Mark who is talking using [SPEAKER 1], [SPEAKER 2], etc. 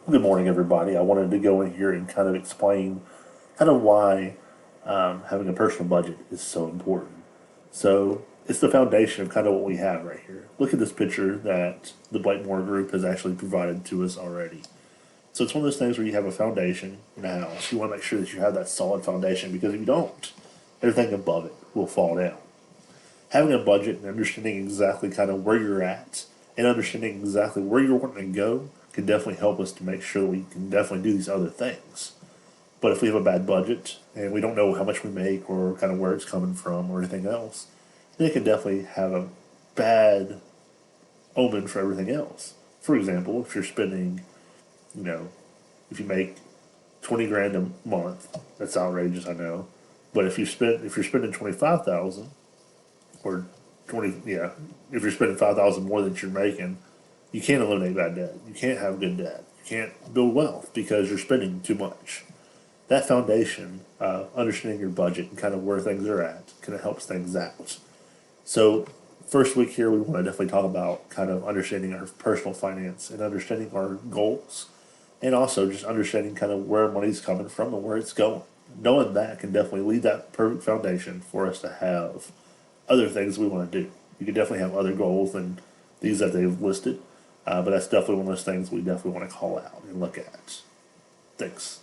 [SPEAKER 1] Good morning, everybody. I wanted to go in here and kind of explain kind of why having a personal budget is so important. So it's the foundation of kind of what we have right here. Look at this picture that the Blakemore Group has actually provided to us already. So it's one of those things where you have a foundation in a house. You want to make sure that you have that solid foundation because if you don't, everything above it will fall down. Having a budget and understanding exactly kind of where you're at and understanding exactly where you're wanting to go can definitely help us to make sure that we can definitely do these other things. But if we have a bad budget and we don't know how much we make or kind of where it's coming from or anything else, then it can definitely have a bad omen for everything else. For example, if you're spending, you know, if you make 20 grand a month, that's outrageous, I know. But if you're spending 25,000 or 20, yeah, if you're spending 5,000 more than you're making, you can't eliminate bad debt. You can't have good debt. You can't build wealth because you're spending too much. That foundation, understanding your budget and kind of where things are at, kind of helps things out. So, first week here, we want to definitely talk about kind of understanding our personal finance and understanding our goals, and also just understanding kind of where money's coming from and where it's going. Knowing that can definitely lead that perfect foundation for us to have other things we want to do. You can definitely have other goals than these that they've listed, but that's definitely one of those things we definitely want to call out and look at. Thanks.